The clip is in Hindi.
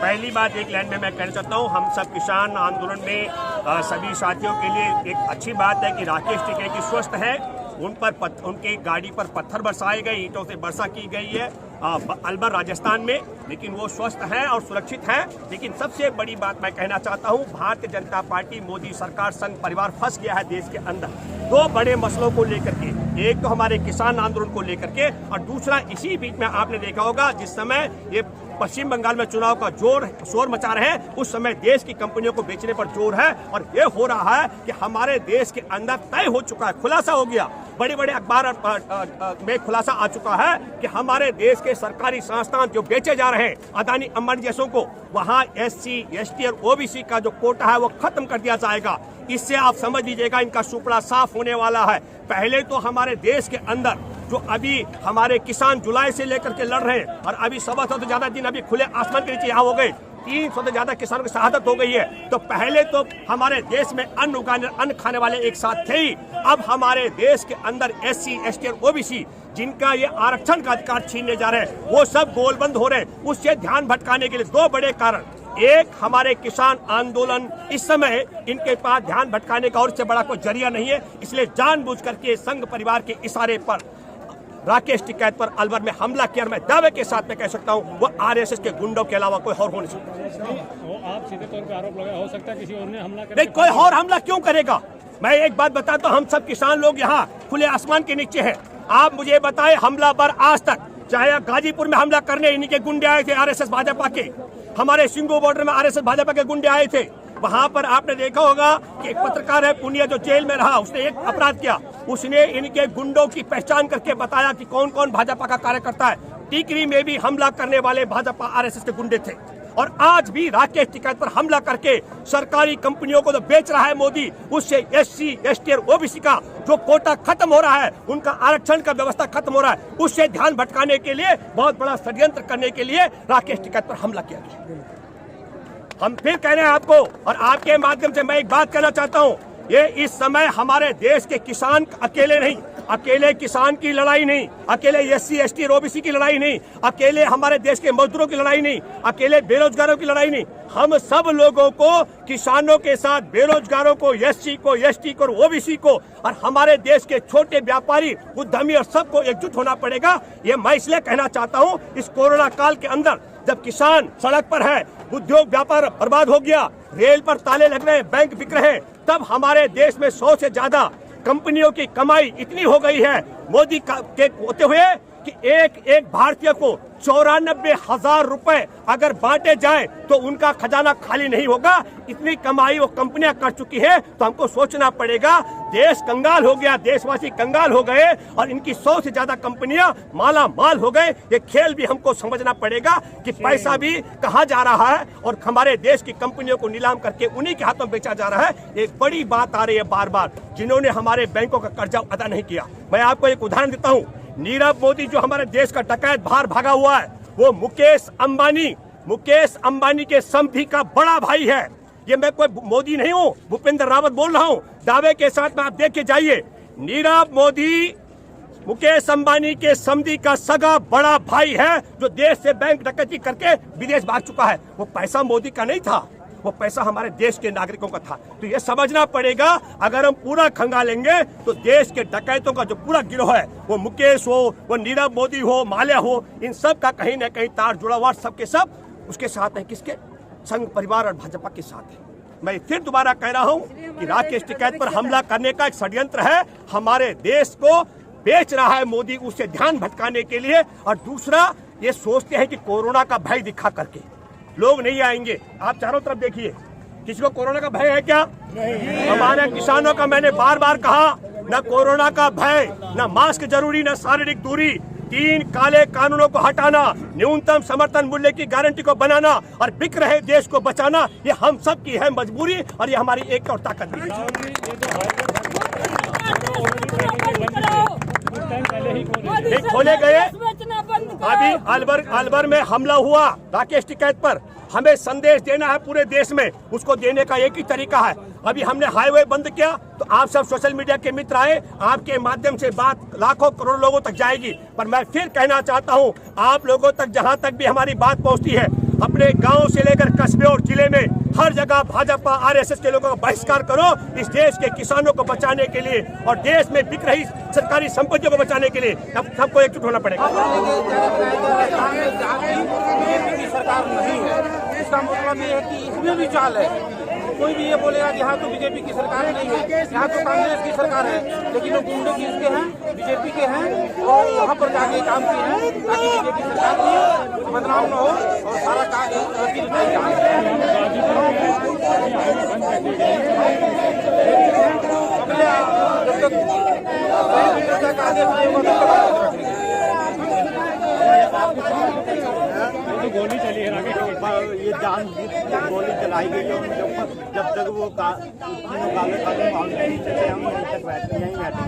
पहली बात एक लाइन में मैं कहना चाहता हूँ, हम सब किसान आंदोलन में सभी साथियों के लिए एक अच्छी बात है कि राकेश टिकैत स्वस्थ है। उनके गाड़ी पर पत्थर बरसाए गए, ईंटों से वर्षा की गई है अलवर राजस्थान में, लेकिन वो स्वस्थ हैं और सुरक्षित हैं। लेकिन सबसे बड़ी बात मैं कहना चाहता हूँ, भारतीय जनता पार्टी मोदी सरकार संघ परिवार फंस गया है देश के अंदर दो बड़े मसलों को लेकर के। एक तो हमारे किसान आंदोलन को लेकर के, और दूसरा इसी बीच में आपने देखा होगा जिस समय ये पश्चिम बंगाल में चुनाव का शोर मचा रहे हैं, उस समय देश की कंपनियों को बेचने पर जोर है। और ये हो रहा है कि हमारे देश के अंदर तय हो चुका है, खुलासा हो गया, बड़े बड़े अखबार में खुलासा आ चुका है कि हमारे देश के सरकारी संस्थान जो बेचे जा रहे हैं अदानी अंबानी जैसों को, वहाँ SC, ST और OBC का जो कोटा है वो खत्म कर दिया जाएगा। इससे आप समझ लीजिएगा इनका सुपड़ा साफ होने वाला है। पहले तो हमारे देश के अंदर जो अभी हमारे किसान जुलाई से लेकर के लड़ रहे हैं, और अभी 100 से ज्यादा दिन अभी खुले आसमान के नीचे यहाँ हो गए, 300 से ज्यादा किसानों की शहादत हो गई है। तो पहले तो हमारे देश में अन्न खाने वाले एक साथ थे ही, अब हमारे देश के अंदर SC, ST और OBC जिनका ये आरक्षण का अधिकार छीनने जा रहे हैं, वो सब गोलबंद हो रहे हैं। उससे ध्यान भटकाने के लिए दो बड़े कारण, एक हमारे किसान आंदोलन इस समय इनके पास ध्यान भटकाने का और इससे बड़ा कोई जरिया नहीं है, इसलिए जानबूझ करके संघ परिवार के इशारे पर राकेश टिकैत पर अलवर में हमला किया। मैं दावे के साथ में कह सकता हूं वो RSS के गुंडों के अलावा कोई और हो नहीं सकता। आप सीधे तौर पर आरोप लगाया, हो सकता है किसी और ने हमला किया। नहीं, कोई और हमला क्यों करेगा? मैं एक बात बताता हूं, हम सब किसान लोग यहाँ खुले आसमान के नीचे हैं। आप मुझे बताएं, हमलावर आज तक, चाहे गाजीपुर में हमला करने इन्हीं के गुंडे आए थे RSS भाजपा के, हमारे सिंगू बॉर्डर में RSS भाजपा के गुंडे आए थे। वहां पर आपने देखा होगा कि एक पत्रकार है पुनिया जो जेल में रहा, उसने एक अपराध किया, उसने इनके गुंडों की पहचान करके बताया कि कौन कौन भाजपा का कार्यकर्ता है। टीकरी में भी हमला करने वाले भाजपा RSS के गुंडे थे, और आज भी राकेश टिकैत पर हमला करके सरकारी कंपनियों को तो बेच रहा है मोदी। उससे SC, ST और OBC का जो कोटा खत्म हो रहा है, उनका आरक्षण का व्यवस्था खत्म हो रहा है, उससे ध्यान भटकाने के लिए बहुत बड़ा षड्यंत्र करने के लिए राकेश टिकैत पर हमला किया गया। हम फिर कह रहे हैं आपको, और आपके माध्यम से मैं एक बात कहना चाहता हूं, ये इस समय हमारे देश के किसान अकेले नहीं, अकेले किसान की लड़ाई नहीं, अकेले SC, ST और OBC की लड़ाई नहीं, अकेले हमारे देश के मजदूरों की लड़ाई नहीं, अकेले बेरोजगारों की लड़ाई नहीं, हम सब लोगों को, किसानों के साथ बेरोजगारों को, SC को, ST को, OBC को, और हमारे देश के छोटे व्यापारी, उद्यमी और सबको एकजुट होना पड़ेगा। ये मैं इसलिए कहना चाहता हूँ, इस कोरोना काल के अंदर जब किसान सड़क पर है, उद्योग व्यापार बर्बाद हो गया, रेल पर ताले लग रहे हैं, बैंक बिक रहे हैं, तब हमारे देश में 100 से ज्यादा कंपनियों की कमाई इतनी हो गई है मोदी के होते हुए कि एक भारतीय को 94,000 रुपए अगर बांटे जाए तो उनका खजाना खाली नहीं होगा। इतनी कमाई वो कंपनियां कर चुकी है, तो हमको सोचना पड़ेगा। देश कंगाल हो गया, देशवासी कंगाल हो गए, और इनकी 100 से ज्यादा कंपनियां माला माल हो गए। ये खेल भी हमको समझना पड़ेगा कि पैसा भी कहाँ जा रहा है, और हमारे देश की कंपनियों को नीलाम करके उन्हीं के हाथों बेचा जा रहा है। एक बड़ी बात आ रही है बार बार, जिन्होंने हमारे बैंकों का कर्जा अदा नहीं किया। मैं आपको एक उदाहरण देता हूँ, नीरव मोदी जो हमारे देश का डकैत बाहर भागा हुआ है, वो मुकेश अंबानी के समधी का बड़ा भाई है। ये मैं कोई मोदी नहीं हूँ, भूपेंद्र रावत बोल रहा हूँ, दावे के साथ में आप देख के जाइए। नीरव मोदी मुकेश अंबानी के समधी का सगा बड़ा भाई है, जो देश से बैंक डकैती करके विदेश भाग चुका है। वो पैसा मोदी का नहीं था, वो पैसा हमारे देश के नागरिकों का था। तो ये समझना पड़ेगा, अगर हम पूरा खंगालेंगे तो देश के डकैतों का जो पूरा गिरोह है, वो मुकेश हो, वो नीरव मोदी हो, माल्या हो, इन सब का कहीं न कहीं तार जुड़ा हुआ, सबके सब उसके साथ है। किसके? संघ परिवार और भाजपा के साथ है। मैं फिर दोबारा कह रहा हूँ कि राकेश टिकैत पर हमला करने का एक षड्यंत्र है, हमारे देश को बेच रहा है मोदी, उससे ध्यान भटकाने के लिए। और दूसरा, ये सोचते हैं कि कोरोना का भय दिखा करके लोग नहीं आएंगे। आप चारों तरफ देखिए, किसी को कोरोना का भय है क्या? नहीं। हमारे किसानों का मैंने बार बार कहा, न कोरोना का भय, न मास्क जरूरी, न शारीरिक दूरी, 3 काले कानूनों को हटाना, न्यूनतम समर्थन मूल्य की गारंटी को बनाना और बिक रहे देश को बचाना, ये हम सब की है मजबूरी, और ये हमारी एक और ताकत भी है। खोले गए, अभी अलवर में हमला हुआ राकेश टिकैत पर, हमें संदेश देना है पूरे देश में, उसको देने का एक ही तरीका है। अभी हमने हाईवे बंद किया, तो आप सब सोशल मीडिया के मित्र आए, आपके माध्यम से बात लाखों करोड़ों लोगों तक जाएगी। पर मैं फिर कहना चाहता हूं, आप लोगों तक जहां तक भी हमारी बात पहुंचती है, अपने गांव से लेकर कस्बे और जिले में हर जगह भाजपा आरएसएस के लोगों का बहिष्कार करो, इस देश के किसानों को बचाने के लिए और देश में बिक रही सरकारी संपत्तियों को बचाने के लिए अब सबको एकजुट होना पड़ेगा। बीजेपी की सरकार नहीं है, इसका मतलब ये है कि इसमें भी चाल है। कोई भी ये बोलेगा कि यहाँ तो बीजेपी की सरकार नहीं है, यहाँ तो कांग्रेस की सरकार है, लेकिन वो गुंडे किसके हैं? बीजेपी के हैं और वहाँ पर जाके काम किए हैं ताकि बीजेपी सरकार की बदनाम न हो और सारा गोली चली है आगे, ये जान गोली चलाई गई है उनके ऊपर। जब तक वो काले काले मामले नहीं चले हम यहीं तक यहीं बैठे।